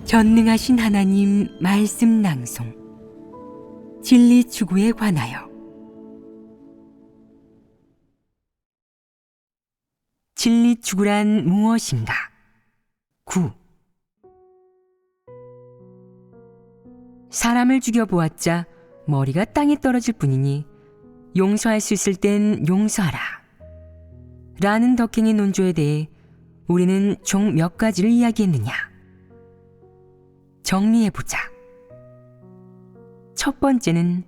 전능하신 하나님 말씀 낭송 진리 추구에 관하여. 진리 추구란 무엇인가? 9. 사람을 죽여보았자 머리가 땅에 떨어질 뿐이니 용서할 수 있을 땐 용서하라 라는 덕행의 논조에 대해 우리는 총 몇 가지를 이야기했느냐? 정리해보자. 첫 번째는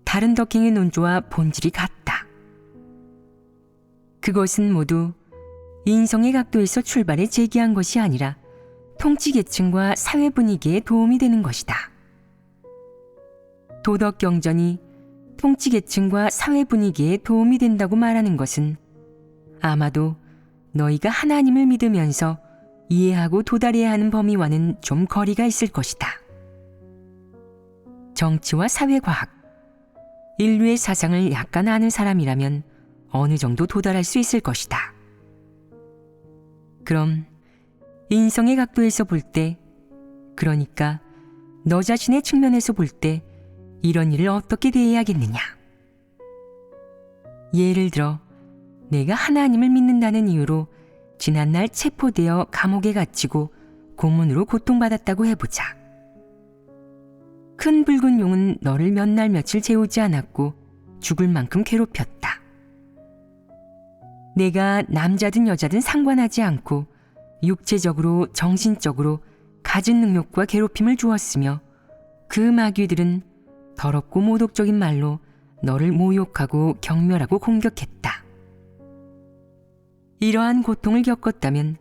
다른 덕행의 논조와 본질이 같다. 그것은 모두 인성의 각도에서 출발해 제기한 것이 아니라 통치계층과 사회 분위기에 도움이 되는 것이다. 도덕경전이 통치계층과 사회 분위기에 도움이 된다고 말하는 것은 아마도 너희가 하나님을 믿으면서 이해하고 도달해야 하는 범위와는 좀 거리가 있을 것이다. 정치와 사회과학, 인류의 사상을 약간 아는 사람이라면 어느 정도 도달할 수 있을 것이다. 그럼 인성의 각도에서 볼 때, 그러니까 너 자신의 측면에서 볼 때 이런 일을 어떻게 대해야겠느냐? 예를 들어 내가 하나님을 믿는다는 이유로 지난날 체포되어 감옥에 갇히고 고문으로 고통받았다고 해보자. 큰 붉은 용은 너를 몇 날 며칠 재우지 않았고 죽을 만큼 괴롭혔다. 내가 남자든 여자든 상관하지 않고 육체적으로 정신적으로 갖은 능욕과 괴롭힘을 주었으며 그 마귀들은 더럽고 모독적인 말로 너를 모욕하고 경멸하고 공격했다. 이러한 고통을 겪었다면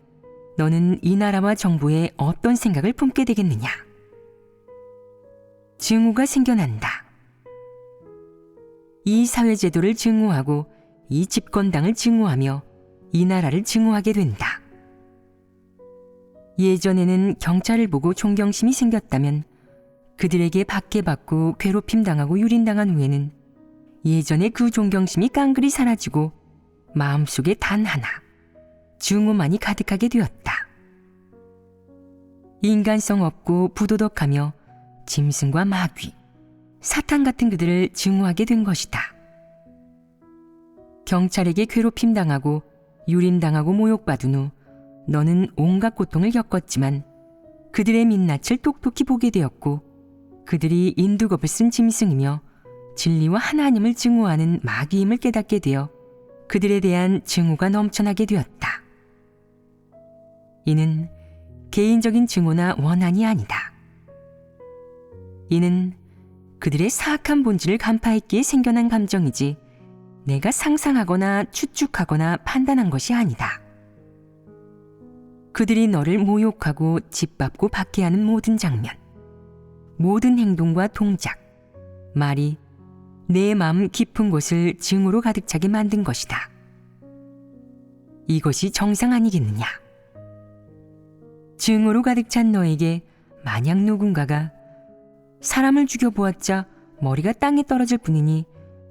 너는 이 나라와 정부에 어떤 생각을 품게 되겠느냐? 증오가 생겨난다. 이 사회제도를 증오하고 이 집권당을 증오하며 이 나라를 증오하게 된다. 예전에는 경찰을 보고 존경심이 생겼다면 그들에게 박해받고 괴롭힘당하고 유린당한 후에는 예전에 그 존경심이 깡그리 사라지고 마음속에 단 하나, 증오만이 가득하게 되었다. 인간성 없고 부도덕하며 짐승과 마귀, 사탄 같은 그들을 증오하게 된 것이다. 경찰에게 괴롭힘당하고 유린당하고 모욕받은 후 너는 온갖 고통을 겪었지만 그들의 민낯을 똑똑히 보게 되었고 그들이 인두겁을 쓴 짐승이며 진리와 하나님을 증오하는 마귀임을 깨닫게 되어 그들에 대한 증오가 넘쳐나게 되었다. 이는 개인적인 증오나 원한이 아니다. 이는 그들의 사악한 본질을 간파했기에 생겨난 감정이지 내가 상상하거나 추측하거나 판단한 것이 아니다. 그들이 너를 모욕하고 짓밟고 박해하는 모든 장면, 모든 행동과 동작, 말이 내 마음 깊은 곳을 증오로 가득 차게 만든 것이다. 이것이 정상 아니겠느냐? 증오로 가득 찬 너에게 만약 누군가가 사람을 죽여보았자 머리가 땅에 떨어질 뿐이니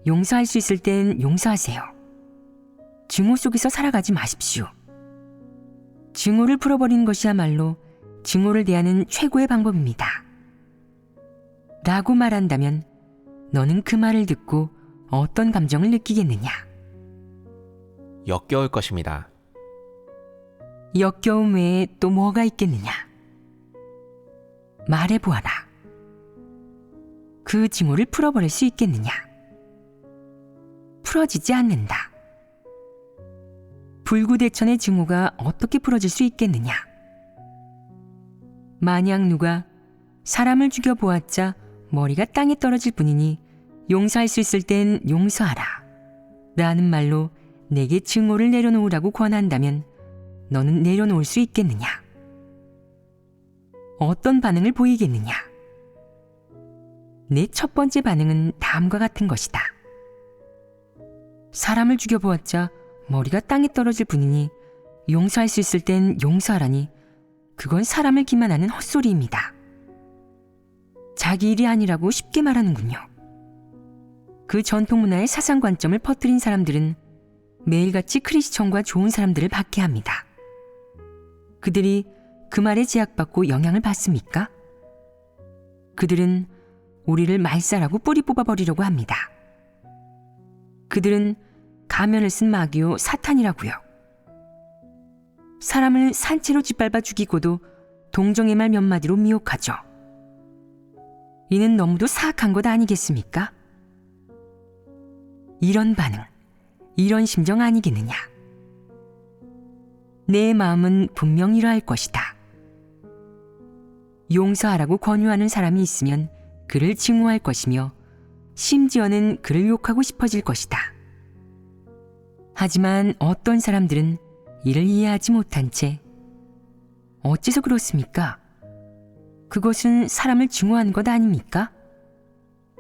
용서할 수 있을 땐 용서하세요. 증오 속에서 살아가지 마십시오. 증오를 풀어버리는 것이야말로 증오를 대하는 최고의 방법입니다. 라고 말한다면 너는 그 말을 듣고 어떤 감정을 느끼겠느냐? 역겨울 것입니다. 역겨움 외에 또 뭐가 있겠느냐? 말해보아라. 그 증오를 풀어버릴 수 있겠느냐? 풀어지지 않는다. 불구대천의 증오가 어떻게 풀어질 수 있겠느냐? 만약 누가 사람을 죽여보았자 머리가 땅에 떨어질 뿐이니 용서할 수 있을 땐 용서하라 라는 말로 내게 증오를 내려놓으라고 권한다면 너는 내려놓을 수 있겠느냐? 어떤 반응을 보이겠느냐? 내 첫 번째 반응은 다음과 같은 것이다. 사람을 죽여보았자 머리가 땅에 떨어질 뿐이니 용서할 수 있을 땐 용서하라니 그건 사람을 기만하는 헛소리입니다. 자기 일이 아니라고 쉽게 말하는군요. 그 전통문화의 사상관점을 퍼뜨린 사람들은 매일같이 크리스천과 좋은 사람들을 박해합니다. 그들이 그 말에 제약받고 영향을 받습니까? 그들은 우리를 말살하고 뿌리 뽑아버리려고 합니다. 그들은 가면을 쓴 마귀요 사탄이라고요. 사람을 산채로 짓밟아 죽이고도 동정의 말 몇 마디로 미혹하죠. 이는 너무도 사악한 것 아니겠습니까? 이런 반응, 이런 심정 아니겠느냐. 내 마음은 분명 이러할 것이다. 용서하라고 권유하는 사람이 있으면 그를 증오할 것이며 심지어는 그를 욕하고 싶어질 것이다. 하지만 어떤 사람들은 이를 이해하지 못한 채 어째서 그렇습니까? 그것은 사람을 증오하는 것 아닙니까?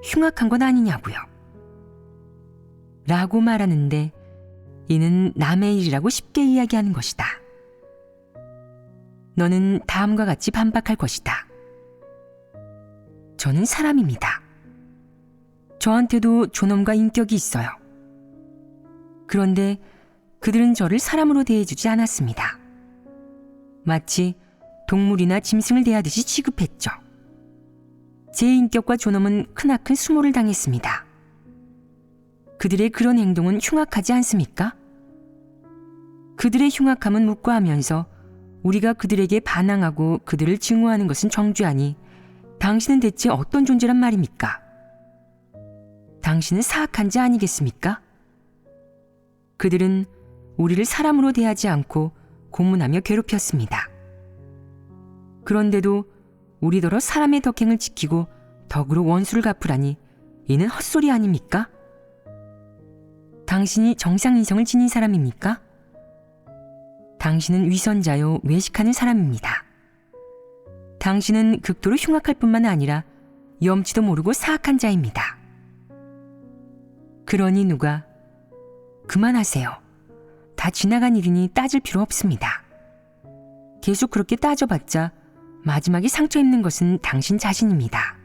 흉악한 것 아니냐고요. 라고 말하는데 이는 남의 일이라고 쉽게 이야기하는 것이다. 너는 다음과 같이 반박할 것이다. 저는 사람입니다. 저한테도 존엄과 인격이 있어요. 그런데 그들은 저를 사람으로 대해주지 않았습니다. 마치 동물이나 짐승을 대하듯이 취급했죠. 제 인격과 존엄은 크나큰 수모를 당했습니다. 그들의 그런 행동은 흉악하지 않습니까? 그들의 흉악함은 묵과하면서 우리가 그들에게 반항하고 그들을 증오하는 것은 정죄하니 당신은 대체 어떤 존재란 말입니까? 당신은 사악한 자 아니겠습니까? 그들은 우리를 사람으로 대하지 않고 고문하며 괴롭혔습니다. 그런데도 우리더러 사람의 덕행을 지키고 덕으로 원수를 갚으라니 이는 헛소리 아닙니까? 당신이 정상인성을 지닌 사람입니까? 당신은 위선자요 외식하는 사람입니다. 당신은 극도로 흉악할 뿐만 아니라 염치도 모르고 사악한 자입니다. 그러니 누가 그만하세요. 다 지나간 일이니 따질 필요 없습니다. 계속 그렇게 따져봤자 마지막에 상처 입는 것은 당신 자신입니다.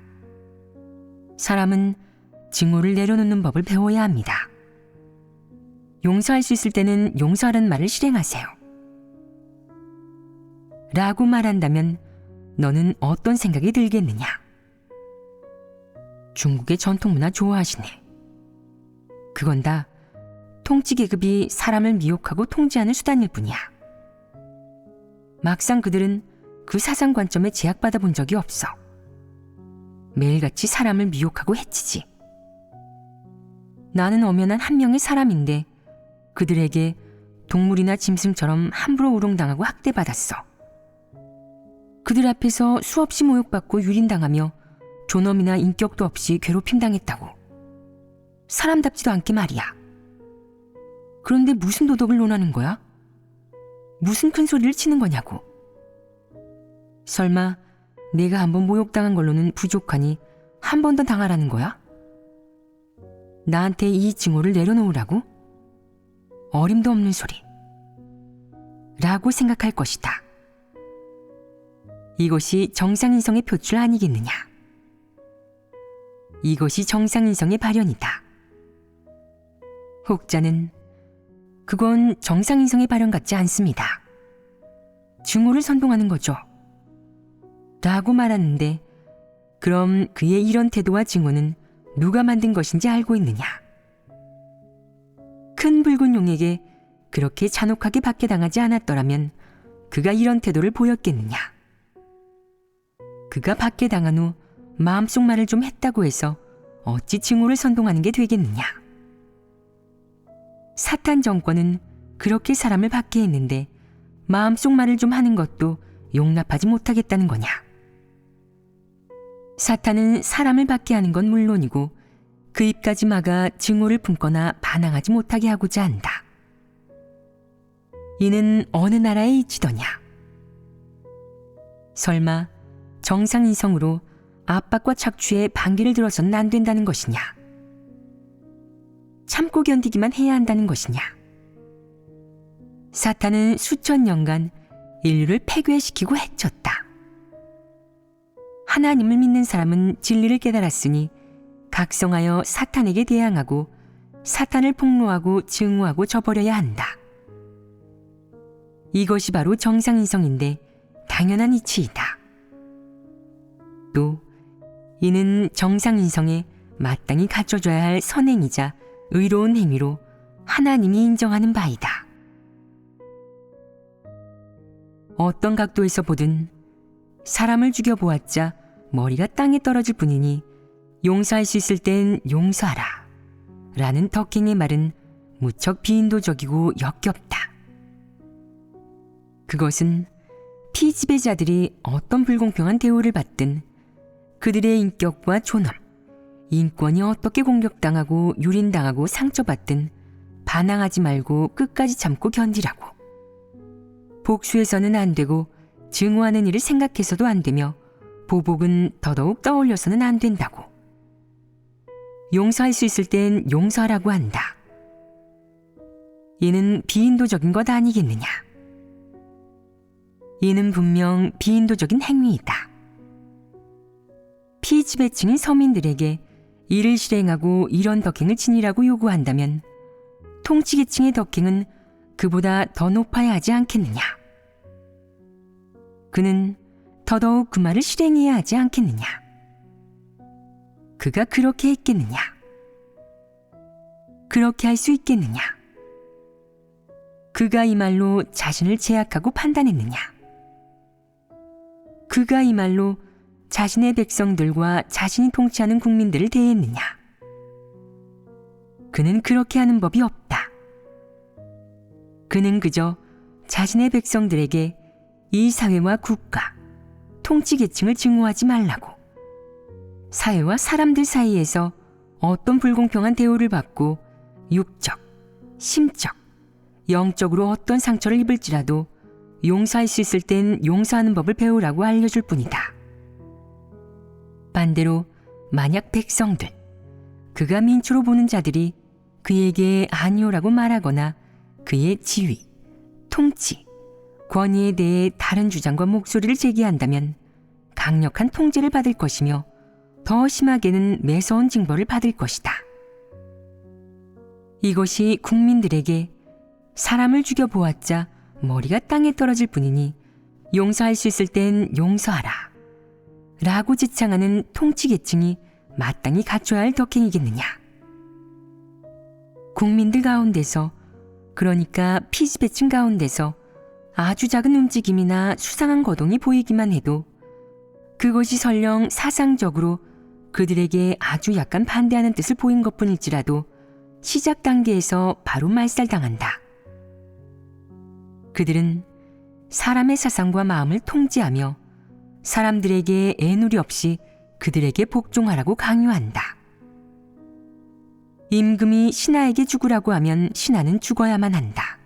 사람은 증오를 내려놓는 법을 배워야 합니다. 용서할 수 있을 때는 용서하라는 말을 실행하세요. 라고 말한다면 너는 어떤 생각이 들겠느냐? 중국의 전통문화 좋아하시네. 그건 다 통치계급이 사람을 미혹하고 통제하는 수단일 뿐이야. 막상 그들은 그 사상 관점에 제약받아 본 적이 없어. 매일같이 사람을 미혹하고 해치지. 나는 엄연한 한 명의 사람인데 그들에게 동물이나 짐승처럼 함부로 우롱당하고 학대받았어. 그들 앞에서 수없이 모욕받고 유린당하며 존엄이나 인격도 없이 괴롭힘당했다고. 사람답지도 않게 말이야. 그런데 무슨 도덕을 논하는 거야? 무슨 큰 소리를 치는 거냐고. 설마 내가 한번 모욕당한 걸로는 부족하니 한 번 더 당하라는 거야? 나한테 이 증오를 내려놓으라고? 어림도 없는 소리. 라고 생각할 것이다. 이것이 정상인성의 표출 아니겠느냐? 이것이 정상인성의 발현이다. 혹자는 그건 정상인성의 발현 같지 않습니다. 증오를 선동하는 거죠. 라고 말하는데 그럼 그의 이런 태도와 증오는 누가 만든 것인지 알고 있느냐? 큰 붉은 용에게 그렇게 잔혹하게 박해당하지 않았더라면 그가 이런 태도를 보였겠느냐? 그가 박해당한 후 마음속 말을 좀 했다고 해서 어찌 증오를 선동하는 게 되겠느냐? 사탄 정권은 그렇게 사람을 박해했는데 마음속 말을 좀 하는 것도 용납하지 못하겠다는 거냐? 사탄은 사람을 박해하는 건 물론이고 그 입까지 막아 증오를 품거나 반항하지 못하게 하고자 한다. 이는 어느 나라에 있지더냐? 설마 정상인성으로 압박과 착취에 반기를 들어서는 안 된다는 것이냐? 참고 견디기만 해야 한다는 것이냐? 사탄은 수천 년간 인류를 폐괴시키고 해쳤다. 하나님을 믿는 사람은 진리를 깨달았으니 각성하여 사탄에게 대항하고 사탄을 폭로하고 증오하고 저버려야 한다. 이것이 바로 정상인성인데 당연한 이치이다. 또 이는 정상인성에 마땅히 갖춰줘야 할 선행이자 의로운 행위로 하나님이 인정하는 바이다. 어떤 각도에서 보든 사람을 죽여보았자 머리가 땅에 떨어질 뿐이니 용서할 수 있을 땐 용서하라 라는 덕행의 말은 무척 비인도적이고 역겹다. 그것은 피지배자들이 어떤 불공평한 대우를 받든 그들의 인격과 존엄, 인권이 어떻게 공격당하고 유린당하고 상처받든 반항하지 말고 끝까지 참고 견디라고. 복수해서는 안 되고 증오하는 일을 생각해서도 안 되며 보복은 더더욱 떠올려서는 안 된다고. 용서할 수 있을 땐 용서하라고 한다. 이는 비인도적인 것 아니겠느냐. 이는 분명 비인도적인 행위이다. 피지배층인 서민들에게 이를 실행하고 이런 덕행을 지니라고 요구한다면 통치계층의 덕행은 그보다 더 높아야 하지 않겠느냐. 그는 더더욱 그 말을 실행해야 하지 않겠느냐. 그가 그렇게 했겠느냐. 그렇게 할 수 있겠느냐. 그가 이 말로 자신을 제약하고 판단했느냐. 그가 이 말로 자신의 백성들과 자신이 통치하는 국민들을 대했느냐. 그는 그렇게 하는 법이 없다. 그는 그저 자신의 백성들에게 이 사회와 국가, 통치계층을 증오하지 말라고, 사회와 사람들 사이에서 어떤 불공평한 대우를 받고 육적, 심적, 영적으로 어떤 상처를 입을지라도 용서할 수 있을 땐 용서하는 법을 배우라고 알려줄 뿐이다. 반대로 만약 백성들, 그가 민초로 보는 자들이 그에게 아니오라고 말하거나 그의 지위, 통치, 권위에 대해 다른 주장과 목소리를 제기한다면 강력한 통제를 받을 것이며 더 심하게는 매서운 징벌을 받을 것이다. 이것이 국민들에게 사람을 죽여보았자 머리가 땅에 떨어질 뿐이니 용서할 수 있을 땐 용서하라 라고 지창하는 통치계층이 마땅히 갖춰야 할 덕행이겠느냐. 국민들 가운데서, 그러니까 피지배층 가운데서 아주 작은 움직임이나 수상한 거동이 보이기만 해도 그것이 설령 사상적으로 그들에게 아주 약간 반대하는 뜻을 보인 것뿐일지라도 시작 단계에서 바로 말살당한다. 그들은 사람의 사상과 마음을 통제하며 사람들에게 애누리 없이 그들에게 복종하라고 강요한다. 임금이 신하에게 죽으라고 하면 신하는 죽어야만 한다.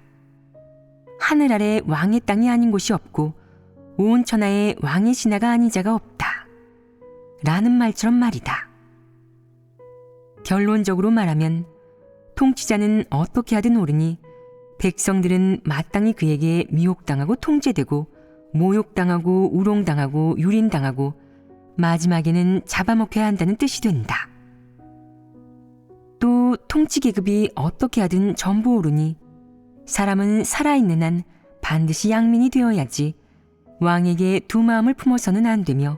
하늘 아래 왕의 땅이 아닌 곳이 없고 온 천하에 왕의 신하가 아닌 자가 없다. 라는 말처럼 말이다. 결론적으로 말하면 통치자는 어떻게 하든 옳으니 백성들은 마땅히 그에게 미혹당하고 통제되고 모욕당하고 우롱당하고 유린당하고 마지막에는 잡아먹혀야 한다는 뜻이 된다. 또 통치계급이 어떻게 하든 전부 옳으니 사람은 살아있는 한 반드시 양민이 되어야지 왕에게 두 마음을 품어서는 안 되며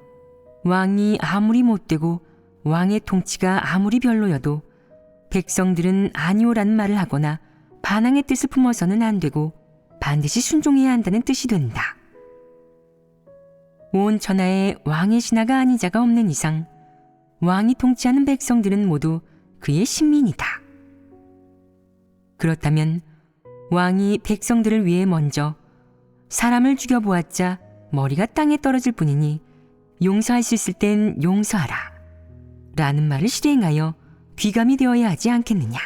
왕이 아무리 못되고 왕의 통치가 아무리 별로여도 백성들은 아니오라는 말을 하거나 반항의 뜻을 품어서는 안 되고 반드시 순종해야 한다는 뜻이 된다. 온 천하에 왕의 신하가 아닌 자가 없는 이상 왕이 통치하는 백성들은 모두 그의 신민이다. 그렇다면 왕이 백성들을 위해 먼저 사람을 죽여보았자 머리가 땅에 떨어질 뿐이니 용서할 수 있을 땐 용서하라 라는 말을 실행하여 귀감이 되어야 하지 않겠느냐.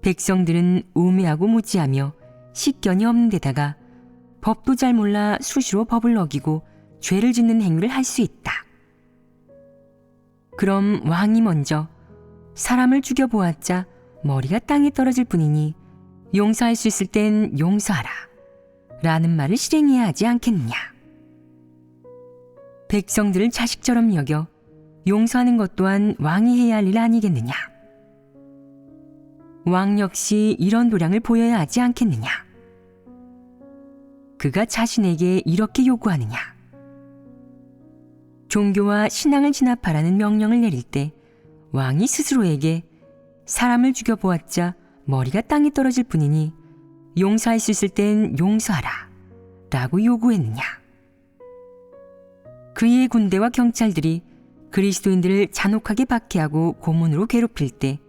백성들은 우매하고 무지하며 식견이 없는 데다가 법도 잘 몰라 수시로 법을 어기고 죄를 짓는 행위를 할 수 있다. 그럼 왕이 먼저 사람을 죽여보았자 머리가 땅에 떨어질 뿐이니 용서할 수 있을 땐 용서하라 라는 말을 실행해야 하지 않겠느냐. 백성들을 자식처럼 여겨 용서하는 것 또한 왕이 해야 할 일 아니겠느냐. 왕 역시 이런 도량을 보여야 하지 않겠느냐. 그가 자신에게 이렇게 요구하느냐? 종교와 신앙을 진압하라는 명령을 내릴 때 왕이 스스로에게 사람을 죽여보았자 머리가 땅에 떨어질 뿐이니 용서할 수 있을 땐 용서하라 라고 요구했느냐? 그의 군대와 경찰들이 그리스도인들을 잔혹하게 박해하고 고문으로 괴롭힐 때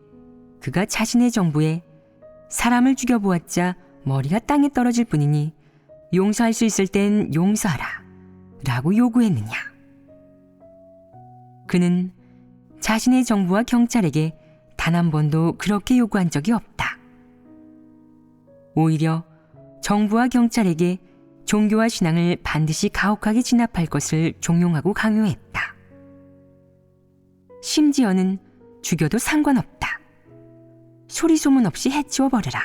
그가 자신의 정부에 사람을 죽여보았자 머리가 땅에 떨어질 뿐이니 용서할 수 있을 땐 용서하라 라고 요구했느냐? 그는 자신의 정부와 경찰에게 단 한 번도 그렇게 요구한 적이 없다. 오히려 정부와 경찰에게 종교와 신앙을 반드시 가혹하게 진압할 것을 종용하고 강요했다. 심지어는 죽여도 상관없다. 소리 소문 없이 해치워버려라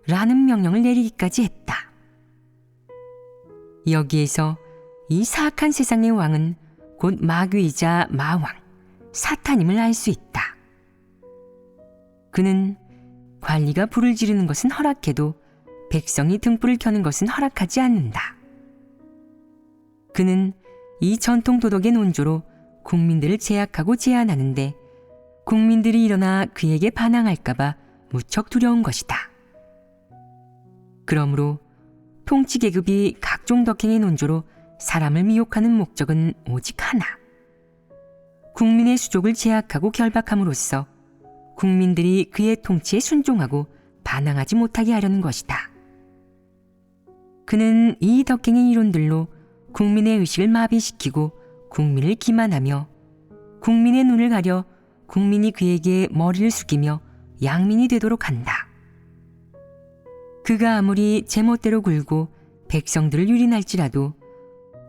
라는 명령을 내리기까지 했다. 여기에서 이 사악한 세상의 왕은 곧 마귀이자 마왕, 사탄임을 알 수 있다. 그는 관리가 불을 지르는 것은 허락해도 백성이 등불을 켜는 것은 허락하지 않는다. 그는 이 전통 도덕의 논조로 국민들을 제약하고 제한하는데 국민들이 일어나 그에게 반항할까봐 무척 두려운 것이다. 그러므로 통치계급이 각종 덕행의 논조로 사람을 미혹하는 목적은 오직 하나. 국민의 수족을 제약하고 결박함으로써 국민들이 그의 통치에 순종하고 반항하지 못하게 하려는 것이다. 그는 이 덕행의 이론들로 국민의 의식을 마비시키고 국민을 기만하며 국민의 눈을 가려 국민이 그에게 머리를 숙이며 양민이 되도록 한다. 그가 아무리 제멋대로 굴고 백성들을 유린할지라도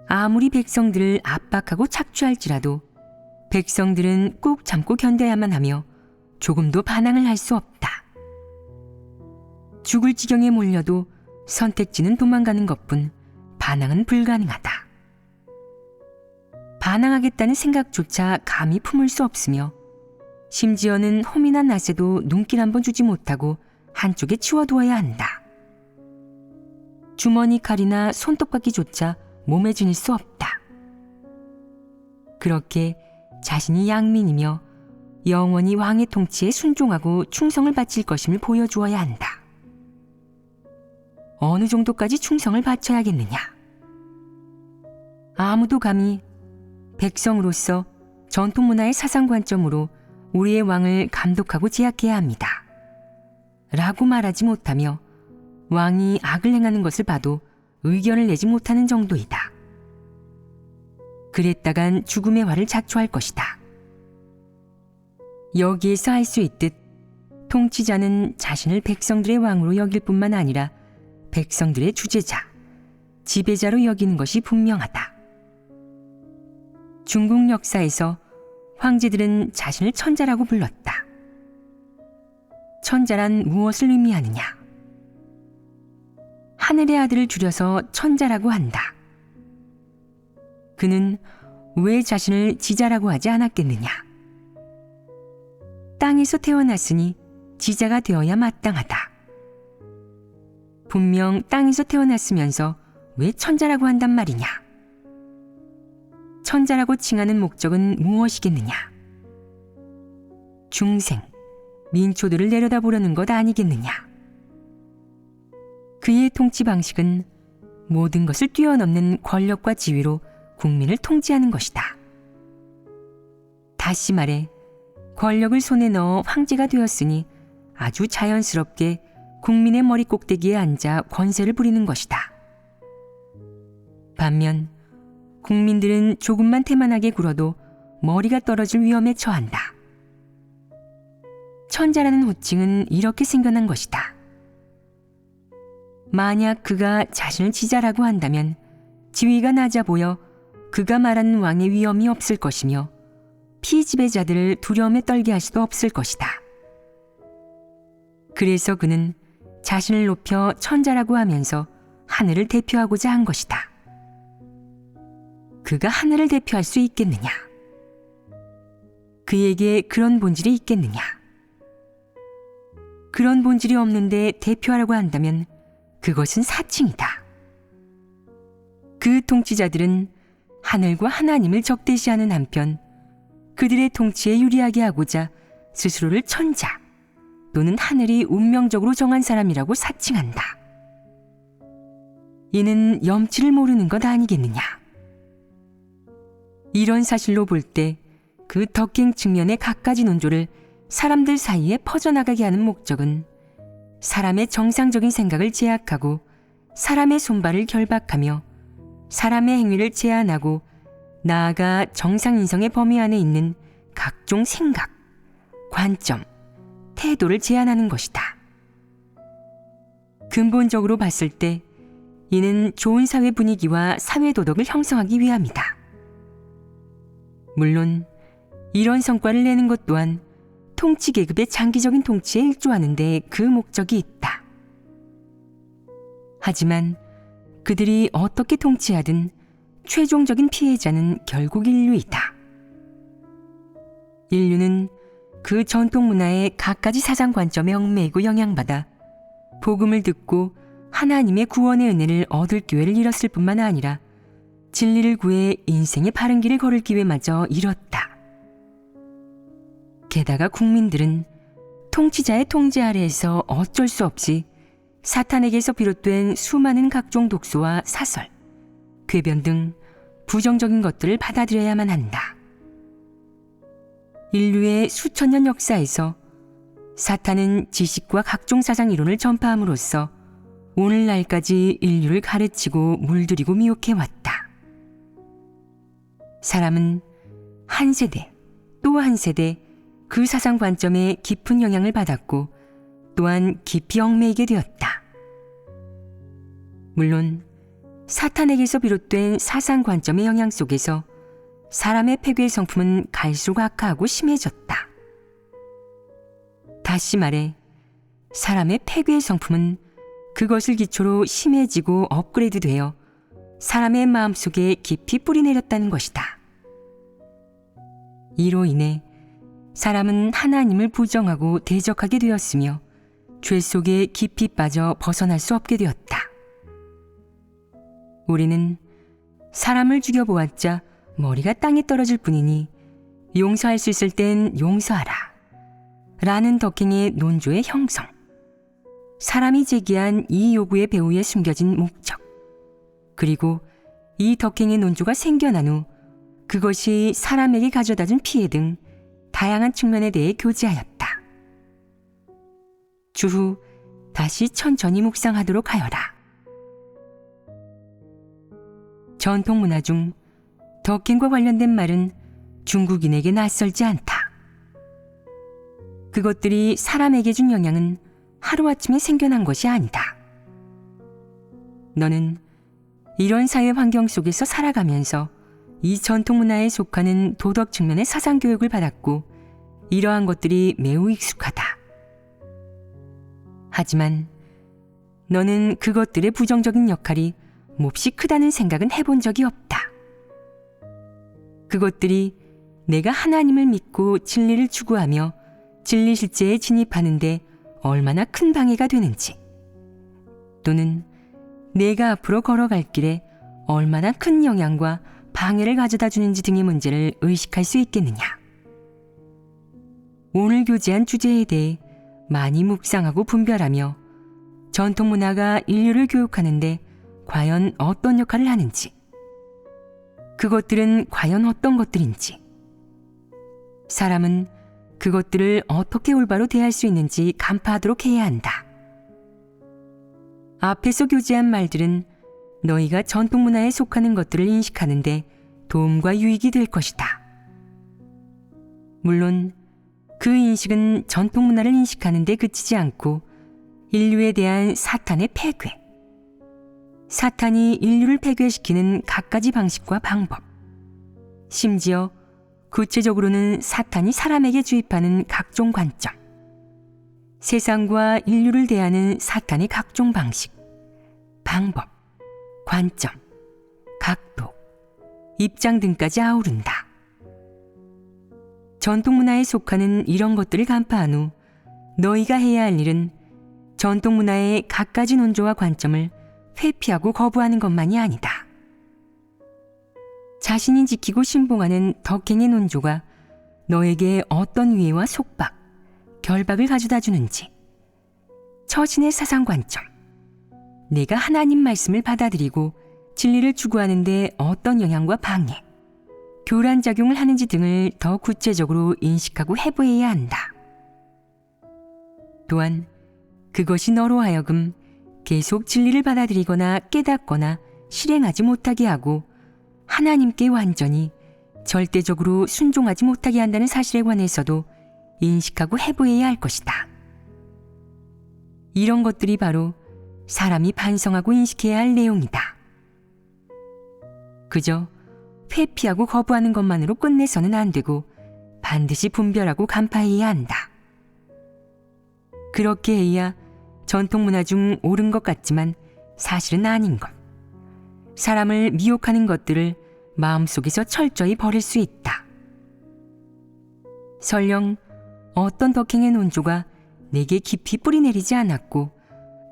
아무리 백성들을 압박하고 착취할지라도 백성들은 꾹 참고 견뎌야만 하며 조금도 반항을 할 수 없다. 죽을 지경에 몰려도 선택지는 도망가는 것뿐 반항은 불가능하다. 반항하겠다는 생각조차 감히 품을 수 없으며 심지어는 홈이나 낫에도 눈길 한번 주지 못하고 한쪽에 치워두어야 한다. 주머니 칼이나 손톱깎이조차 몸에 지닐 수 없다. 그렇게 자신이 양민이며 영원히 왕의 통치에 순종하고 충성을 바칠 것임을 보여주어야 한다. 어느 정도까지 충성을 바쳐야겠느냐? 아무도 감히 백성으로서 전통문화의 사상관점으로 우리의 왕을 감독하고 제약해야 합니다. 라고 말하지 못하며 왕이 악을 행하는 것을 봐도 의견을 내지 못하는 정도이다. 그랬다간 죽음의 화를 자초할 것이다. 여기에서 알 수 있듯 통치자는 자신을 백성들의 왕으로 여길 뿐만 아니라 백성들의 주제자, 지배자로 여기는 것이 분명하다. 중국 역사에서 황제들은 자신을 천자라고 불렀다. 천자란 무엇을 의미하느냐? 하늘의 아들을 줄여서 천자라고 한다. 그는 왜 자신을 지자라고 하지 않았겠느냐? 땅에서 태어났으니 지자가 되어야 마땅하다. 분명 땅에서 태어났으면서 왜 천자라고 한단 말이냐? 천자라고 칭하는 목적은 무엇이겠느냐? 중생, 민초들을 내려다보려는 것 아니겠느냐? 그의 통치 방식은 모든 것을 뛰어넘는 권력과 지위로 국민을 통치하는 것이다. 다시 말해 권력을 손에 넣어 황제가 되었으니 아주 자연스럽게 국민의 머리 꼭대기에 앉아 권세를 부리는 것이다. 반면 국민들은 조금만 태만하게 굴어도 머리가 떨어질 위험에 처한다. 천자라는 호칭은 이렇게 생겨난 것이다. 만약 그가 자신을 지자라고 한다면 지위가 낮아 보여 그가 말하는 왕의 위엄이 없을 것이며 피지배자들을 두려움에 떨게 할 수도 없을 것이다. 그래서 그는 자신을 높여 천자라고 하면서 하늘을 대표하고자 한 것이다. 그가 하늘을 대표할 수 있겠느냐? 그에게 그런 본질이 있겠느냐? 그런 본질이 없는데 대표하라고 한다면 그것은 사칭이다. 그 통치자들은 하늘과 하나님을 적대시하는 한편 그들의 통치에 유리하게 하고자 스스로를 천자 또는 하늘이 운명적으로 정한 사람이라고 사칭한다. 이는 염치를 모르는 것 아니겠느냐. 이런 사실로 볼 때 그 덕행 측면의 갖가지 논조를 사람들 사이에 퍼져나가게 하는 목적은 사람의 정상적인 생각을 제약하고 사람의 손발을 결박하며 사람의 행위를 제한하고 나아가 정상인성의 범위 안에 있는 각종 생각, 관점, 태도를 제한하는 것이다. 근본적으로 봤을 때 이는 좋은 사회 분위기와 사회 도덕을 형성하기 위함이다. 물론 이런 성과를 내는 것 또한 통치 계급의 장기적인 통치에 일조하는 데 그 목적이 있다. 하지만 그들이 어떻게 통치하든 최종적인 피해자는 결국 인류이다. 인류는 그 전통 문화의 갖가지 사상 관점에 얽매이고 영향받아 복음을 듣고 하나님의 구원의 은혜를 얻을 기회를 잃었을 뿐만 아니라 진리를 구해 인생의 바른 길을 걸을 기회마저 잃었다. 게다가 국민들은 통치자의 통제 아래에서 어쩔 수 없이 사탄에게서 비롯된 수많은 각종 독소와 사설, 궤변 등 부정적인 것들을 받아들여야만 한다. 인류의 수천 년 역사에서 사탄은 지식과 각종 사상 이론을 전파함으로써 오늘날까지 인류를 가르치고 물들이고 미혹해왔다. 사람은 한 세대 또 한 세대 그 사상 관점에 깊은 영향을 받았고 또한 깊이 얽매이게 되었다. 물론 사탄에게서 비롯된 사상 관점의 영향 속에서 사람의 패괴의 성품은 갈수록 악화하고 심해졌다. 다시 말해 사람의 패괴의 성품은 그것을 기초로 심해지고 업그레이드되어 사람의 마음속에 깊이 뿌리내렸다는 것이다. 이로 인해 사람은 하나님을 부정하고 대적하게 되었으며 죄 속에 깊이 빠져 벗어날 수 없게 되었다. 우리는 사람을 죽여보았자 머리가 땅에 떨어질 뿐이니 용서할 수 있을 땐 용서하라 라는 덕행의 논조의 형성, 사람이 제기한 이 요구의 배후에 숨겨진 목적, 그리고 이 덕행의 논조가 생겨난 후 그것이 사람에게 가져다준 피해 등 다양한 측면에 대해 교제하였다. 주후 다시 천천히 묵상하도록 하여라. 전통 문화 중 덕행과 관련된 말은 중국인에게 낯설지 않다. 그것들이 사람에게 준 영향은 하루아침에 생겨난 것이 아니다. 너는 이런 사회 환경 속에서 살아가면서 이 전통 문화에 속하는 도덕 측면의 사상 교육을 받았고 이러한 것들이 매우 익숙하다. 하지만 너는 그것들의 부정적인 역할이 몹시 크다는 생각은 해본 적이 없다. 그것들이 내가 하나님을 믿고 진리를 추구하며 진리 실제에 진입하는데 얼마나 큰 방해가 되는지, 또는 내가 앞으로 걸어갈 길에 얼마나 큰 영향과 방해를 가져다 주는지 등의 문제를 의식할 수 있겠느냐. 오늘 교제한 주제에 대해 많이 묵상하고 분별하며 전통 문화가 인류를 교육하는데 과연 어떤 역할을 하는지, 그것들은 과연 어떤 것들인지, 사람은 그것들을 어떻게 올바로 대할 수 있는지 간파하도록 해야 한다. 앞에서 교제한 말들은 너희가 전통 문화에 속하는 것들을 인식하는데 도움과 유익이 될 것이다. 물론 그 인식은 전통 문화를 인식하는 데 그치지 않고 인류에 대한 사탄의 패괴, 사탄이 인류를 패괴시키는 갖가지 방식과 방법, 심지어 구체적으로는 사탄이 사람에게 주입하는 각종 관점, 세상과 인류를 대하는 사탄의 각종 방식, 방법, 관점, 각도, 입장 등까지 아우른다. 전통 문화에 속하는 이런 것들을 간파한 후 너희가 해야 할 일은 전통 문화의 갖가지 논조와 관점을 회피하고 거부하는 것만이 아니다. 자신이 지키고 신봉하는 덕행의 논조가 너에게 어떤 위해와 속박, 결박을 가져다 주는지, 처신의 사상관점, 내가 하나님 말씀을 받아들이고 진리를 추구하는 데 어떤 영향과 방해, 교란작용을 하는지 등을 더 구체적으로 인식하고 해부해야 한다. 또한 그것이 너로 하여금 계속 진리를 받아들이거나 깨닫거나 실행하지 못하게 하고 하나님께 완전히 절대적으로 순종하지 못하게 한다는 사실에 관해서도 인식하고 해부해야 할 것이다. 이런 것들이 바로 사람이 반성하고 인식해야 할 내용이다. 그저 회피하고 거부하는 것만으로 끝내서는 안 되고 반드시 분별하고 간파해야 한다. 그렇게 해야 전통문화 중 옳은 것 같지만 사실은 아닌 것, 사람을 미혹하는 것들을 마음속에서 철저히 버릴 수 있다. 설령 어떤 덕행의 논조가 내게 깊이 뿌리내리지 않았고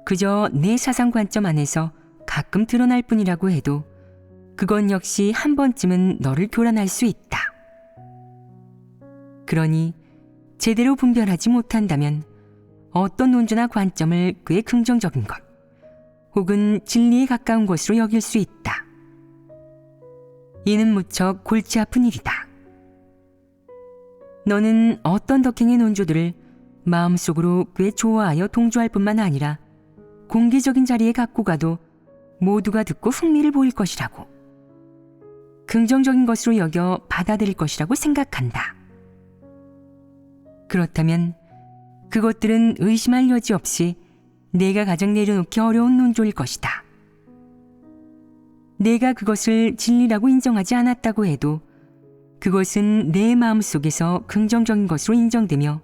그저 내 사상관점 안에서 가끔 드러날 뿐이라고 해도 그건 역시 한 번쯤은 너를 교란할 수 있다. 그러니 제대로 분별하지 못한다면 어떤 논조나 관점을 꽤 긍정적인 것 혹은 진리에 가까운 것으로 여길 수 있다. 이는 무척 골치 아픈 일이다. 너는 어떤 덕행의 논조들을 마음속으로 꽤 좋아하여 동조할 뿐만 아니라 공개적인 자리에 갖고 가도 모두가 듣고 흥미를 보일 것이라고, 긍정적인 것으로 여겨 받아들일 것이라고 생각한다. 그렇다면 그것들은 의심할 여지 없이 내가 가장 내려놓기 어려운 논조일 것이다. 내가 그것을 진리라고 인정하지 않았다고 해도 그것은 내 마음속에서 긍정적인 것으로 인정되며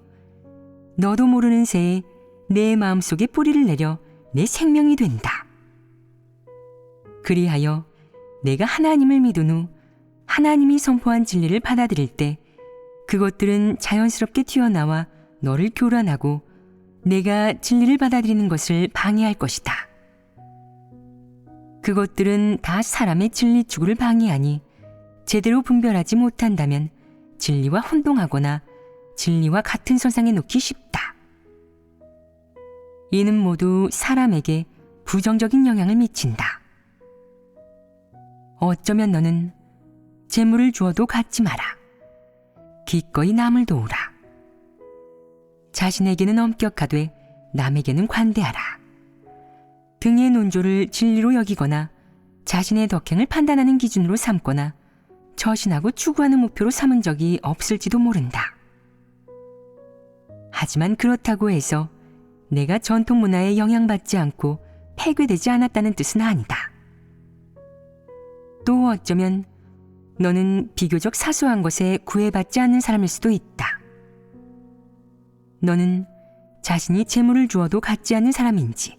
너도 모르는 새에 내 마음속에 뿌리를 내려 내 생명이 된다. 그리하여 내가 하나님을 믿은 후 하나님이 선포한 진리를 받아들일 때 그것들은 자연스럽게 튀어나와 너를 교란하고 내가 진리를 받아들이는 것을 방해할 것이다. 그것들은 다 사람의 진리 추구를 방해하니 제대로 분별하지 못한다면 진리와 혼동하거나 진리와 같은 선상에 놓기 쉽다. 이는 모두 사람에게 부정적인 영향을 미친다. 어쩌면 너는 재물을 주어도 갖지 마라. 기꺼이 남을 도우라. 자신에게는 엄격하되 남에게는 관대하라. 등의 논조를 진리로 여기거나 자신의 덕행을 판단하는 기준으로 삼거나 처신하고 추구하는 목표로 삼은 적이 없을지도 모른다. 하지만 그렇다고 해서 내가 전통 문화에 영향받지 않고 폐괴되지 않았다는 뜻은 아니다. 또 어쩌면 너는 비교적 사소한 것에 구애받지 않는 사람일 수도 있다. 너는 자신이 재물을 주어도 갖지 않는 사람인지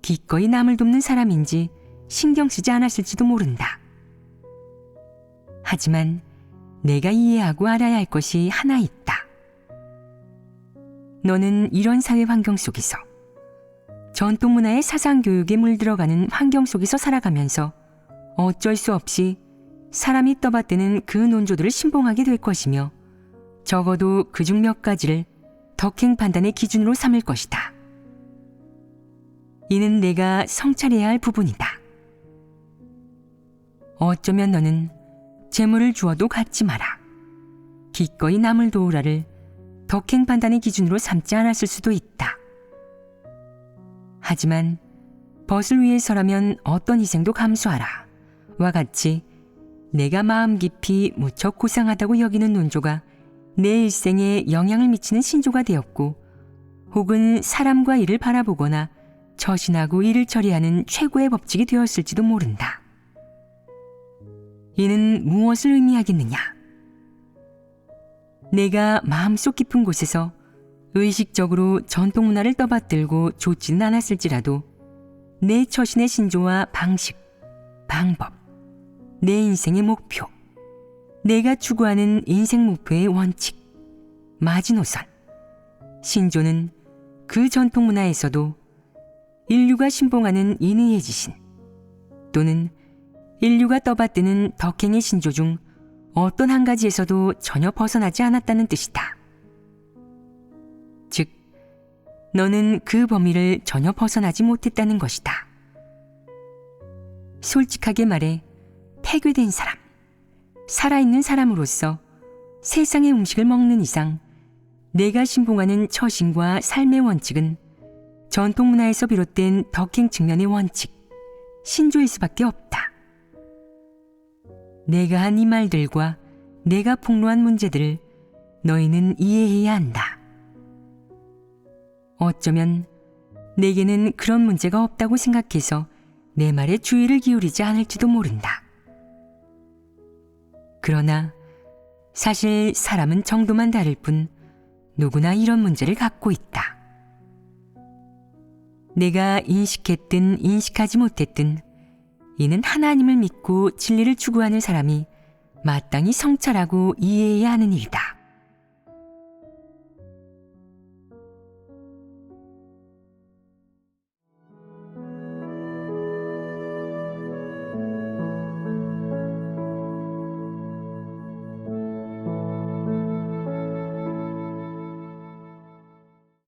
기꺼이 남을 돕는 사람인지 신경 쓰지 않았을지도 모른다. 하지만 내가 이해하고 알아야 할 것이 하나 있다. 너는 이런 사회 환경 속에서 전통문화의 사상교육에 물들어가는 환경 속에서 살아가면서 어쩔 수 없이 사람이 떠받드는 그 논조들을 신봉하게 될 것이며 적어도 그중 몇 가지를 덕행 판단의 기준으로 삼을 것이다. 이는 내가 성찰해야 할 부분이다. 어쩌면 너는 재물을 주어도 갖지 마라. 기꺼이 남을 도우라를 덕행 판단의 기준으로 삼지 않았을 수도 있다. 하지만 벗을 위해서라면 어떤 희생도 감수하라 와 같이 내가 마음 깊이 무척 고상하다고 여기는 논조가 내 일생에 영향을 미치는 신조가 되었고 혹은 사람과 일을 바라보거나 처신하고 일을 처리하는 최고의 법칙이 되었을지도 모른다. 이는 무엇을 의미하겠느냐? 내가 마음속 깊은 곳에서 의식적으로 전통문화를 떠받들고 좇지는 않았을지라도 내 처신의 신조와 방식, 방법, 내 인생의 목표, 내가 추구하는 인생 목표의 원칙, 마지노선, 신조는 그 전통문화에서도 인류가 신봉하는 인의의 지신 또는 인류가 떠받드는 덕행의 신조 중 어떤 한 가지에서도 전혀 벗어나지 않았다는 뜻이다. 즉, 너는 그 범위를 전혀 벗어나지 못했다는 것이다. 솔직하게 말해 폐괴된 사람, 살아있는 사람으로서 세상의 음식을 먹는 이상 내가 신봉하는 처신과 삶의 원칙은 전통 문화에서 비롯된 덕행 측면의 원칙, 신조일 수밖에 없다. 내가 한 이 말들과 내가 폭로한 문제들을 너희는 이해해야 한다. 어쩌면 내게는 그런 문제가 없다고 생각해서 내 말에 주의를 기울이지 않을지도 모른다. 그러나 사실 사람은 정도만 다를 뿐 누구나 이런 문제를 갖고 있다. 내가 인식했든 인식하지 못했든 이는 하나님을 믿고 진리를 추구하는 사람이 마땅히 성찰하고 이해해야 하는 일이다.